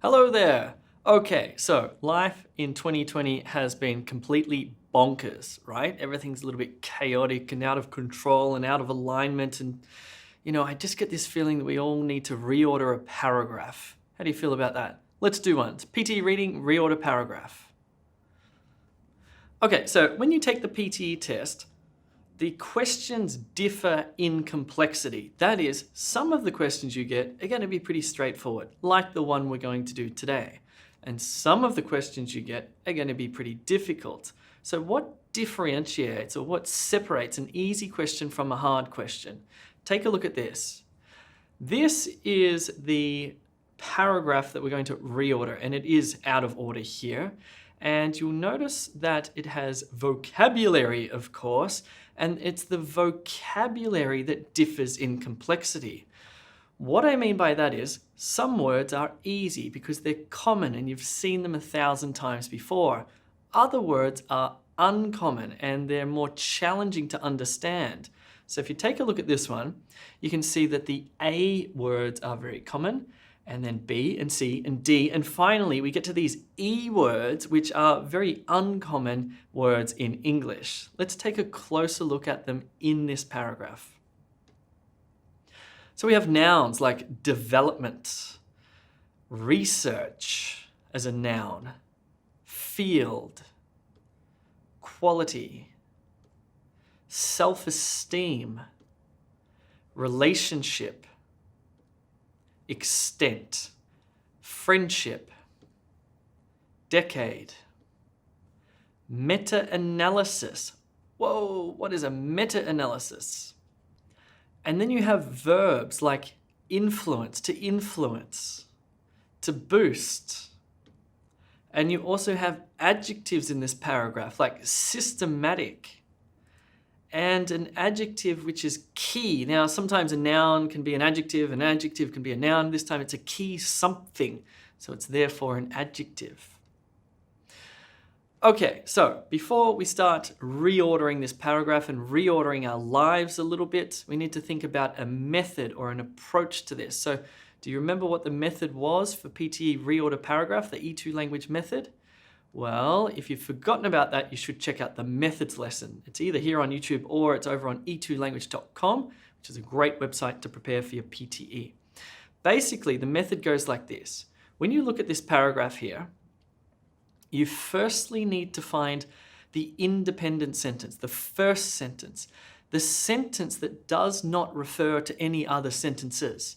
Hello there. Okay, so life in 2020 has been completely bonkers, right? Everything's a little bit chaotic and out of control and out of alignment. And, I just get this feeling that we all need to reorder a paragraph. How do you feel about that? Let's do one. It's PTE Reading, reorder paragraph. Okay, so when you take the PTE test, the questions differ in complexity. That is, some of the questions you get are going to be pretty straightforward, like the one we're going to do today. And some of the questions you get are going to be pretty difficult. So what differentiates or what separates an easy question from a hard question? Take a look at this. This is the paragraph that we're going to reorder, and it is out of order here. And you'll notice that it has vocabulary, of course, and it's the vocabulary that differs in complexity. What I mean by that is some words are easy because they're common and you've seen them 1,000 times before. Other words are uncommon and they're more challenging to understand. So if you take a look at this one, you can see that the A words are very common, and then B and C and D. And finally, we get to these E words, which are very uncommon words in English. Let's take a closer look at them in this paragraph. So we have nouns like development, research as a noun, field, quality, self-esteem, relationship, extent, friendship, decade, meta-analysis. Whoa, what is a meta-analysis? And then you have verbs like influence, to boost. And you also have adjectives in this paragraph like systematic, and an adjective which is key. Now, sometimes a noun can be an adjective can be a noun. This time it's a key something, so it's therefore an adjective. Okay, so before we start reordering this paragraph and reordering our lives a little bit, we need to think about a method or an approach to this. So do you remember what the method was for PTE reorder paragraph, the E2 language method? Well, if you've forgotten about that, you should check out the methods lesson. It's either here on YouTube or it's over on e2language.com, which is a great website to prepare for your PTE. Basically, the method goes like this. When you look at this paragraph here, you firstly need to find the independent sentence, the first sentence, the sentence that does not refer to any other sentences.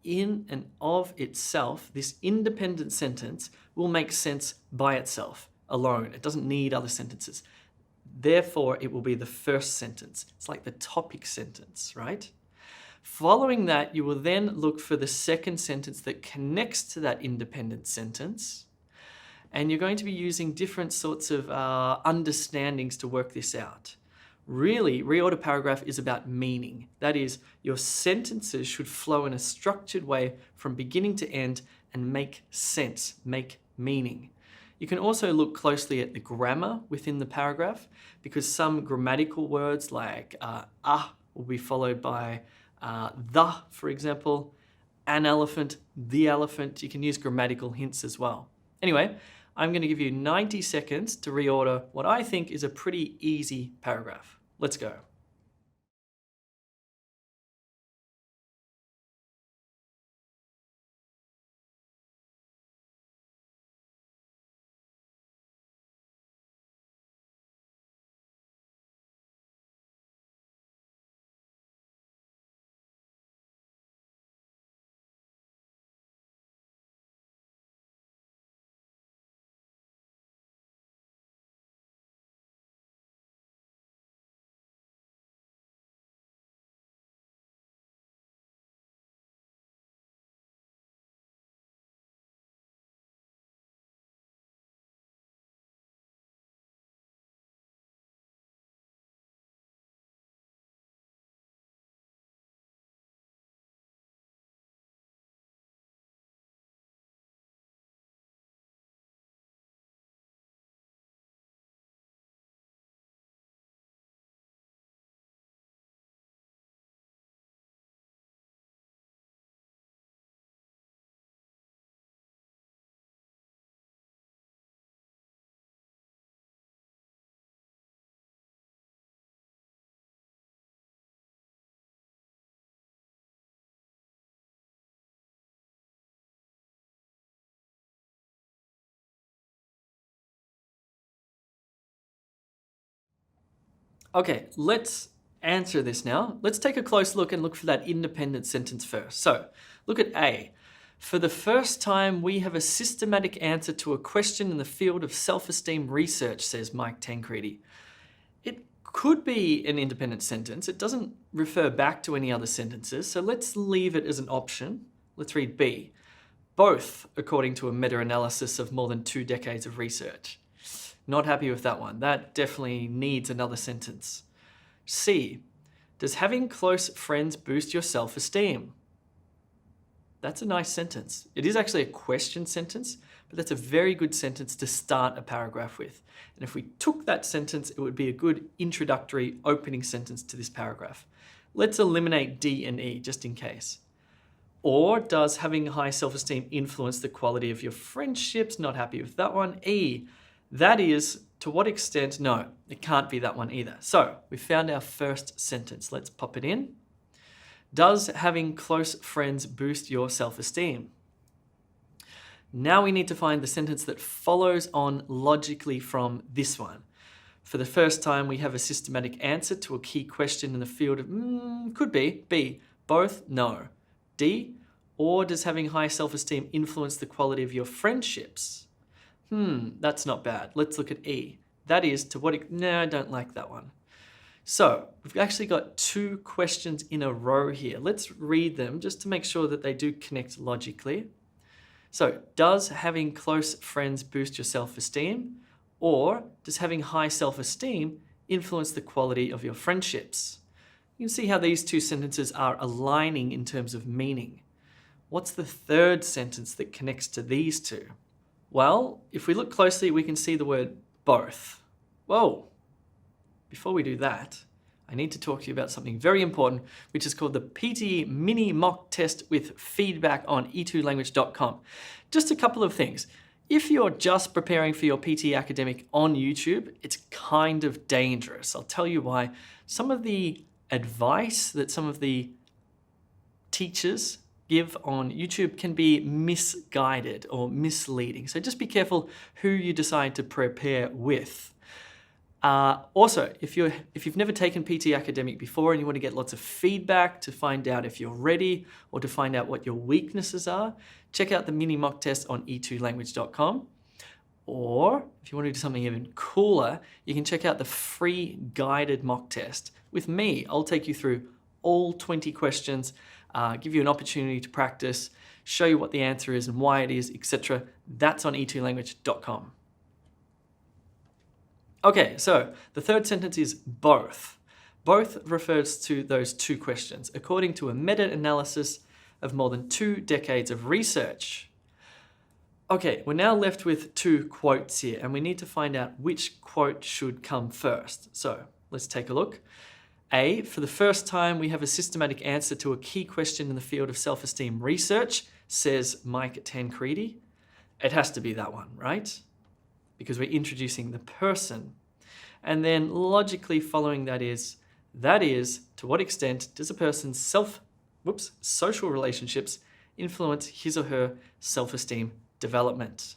In and of itself, this independent sentence will make sense by itself, alone. It doesn't need other sentences. Therefore, it will be the first sentence. It's like the topic sentence, right? Following that, you will then look for the second sentence that connects to that independent sentence. And you're going to be using different sorts of understandings to work this out. Really, reorder paragraph is about meaning. That is, your sentences should flow in a structured way from beginning to end and make sense, make meaning. You can also look closely at the grammar within the paragraph because some grammatical words like will be followed by the, for example, an elephant, the elephant. You can use grammatical hints as well. Anyway, I'm going to give you 90 seconds to reorder what I think is a pretty easy paragraph. Let's go. Okay, let's answer this now. Let's take a close look and look for that independent sentence first. So look at A. For the first time, we have a systematic answer to a question in the field of self-esteem research, says Mike Tancredi. It could be an independent sentence. It doesn't refer back to any other sentences, so let's leave it as an option. Let's read B. Both, according to a meta-analysis of more than 2 decades of research. Not happy with that one. That definitely needs another sentence. C. Does having close friends boost your self-esteem? That's a nice sentence. It is actually a question sentence, but that's a very good sentence to start a paragraph with. And if we took that sentence, it would be a good introductory opening sentence to this paragraph. Let's eliminate D and E just in case. Or does having high self-esteem influence the quality of your friendships? Not happy with that one. E. That is, to what extent? No, it can't be that one either. So we found our first sentence. Let's pop it in. Does having close friends boost your self-esteem? Now we need to find the sentence that follows on logically from this one. For the first time, we have a systematic answer to a key question in the field of, could be. B, both, no. D, or does having high self-esteem influence the quality of your friendships? That's not bad. Let's look at E. That is, to what, no, I don't like that one. So we've actually got 2 questions in a row here. Let's read them just to make sure that they do connect logically. So does having close friends boost your self-esteem? Or does having high self-esteem influence the quality of your friendships? You can see how these 2 sentences are aligning in terms of meaning. What's the third sentence that connects to these 2? Well, if we look closely, we can see the word both. Whoa. Before we do that, I need to talk to you about something very important, which is called the PTE Mini Mock Test with feedback on e2language.com. Just a couple of things. If you're just preparing for your PTE Academic on YouTube, it's kind of dangerous. I'll tell you why. Some of the advice that some of the teachers give on YouTube can be misguided or misleading. So just be careful who you decide to prepare with. Also, if you've never taken PTE Academic before and you want to get lots of feedback to find out if you're ready or to find out what your weaknesses are, check out the mini mock test on e2language.com. Or if you want to do something even cooler, you can check out the free guided mock test. With me, I'll take you through all 20 questions, give you an opportunity to practice, show you what the answer is and why it is, etc. That's on e2language.com. Okay, so the third sentence is both. Both refers to those 2 questions, according to a meta-analysis of more than 2 decades of research. Okay, we're now left with 2 quotes here, and we need to find out which quote should come first. So let's take a look. A, for the first time, we have a systematic answer to a key question in the field of self-esteem research, says Mike Tancredi. It has to be that one, right? Because we're introducing the person. And then logically following that is, to what extent does a person's social relationships influence his or her self-esteem development?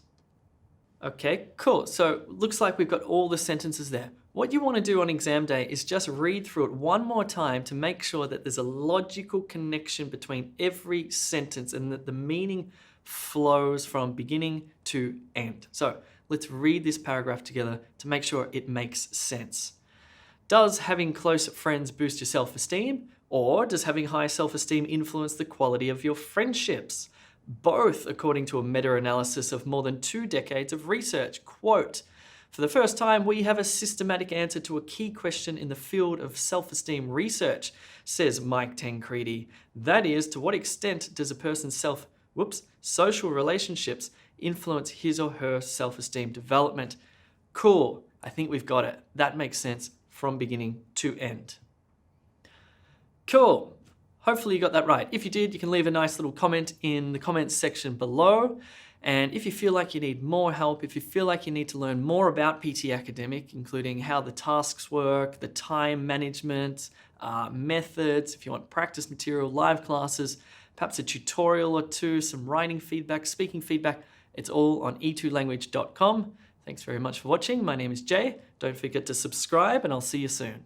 Okay, cool. So looks like we've got all the sentences there. What you want to do on exam day is just read through it one more time to make sure that there's a logical connection between every sentence and that the meaning flows from beginning to end. So let's read this paragraph together to make sure it makes sense. Does having close friends boost your self-esteem? Or does having high self-esteem influence the quality of your friendships? Both, according to a meta-analysis of more than 2 decades of research. Quote, for the first time, we have a systematic answer to a key question in the field of self-esteem research, says Mike Tancredi. That is, to what extent does a person's social relationships influence his or her self-esteem development? Cool. I think we've got it. That makes sense from beginning to end. Cool. Hopefully you got that right. If you did, you can leave a nice little comment in the comments section below. And if you feel like you need more help, if you feel like you need to learn more about PTE Academic, including how the tasks work, the time management, methods, if you want practice material, live classes, perhaps a tutorial or 2, some writing feedback, speaking feedback, it's all on e2language.com. Thanks very much for watching. My name is Jay. Don't forget to subscribe and I'll see you soon.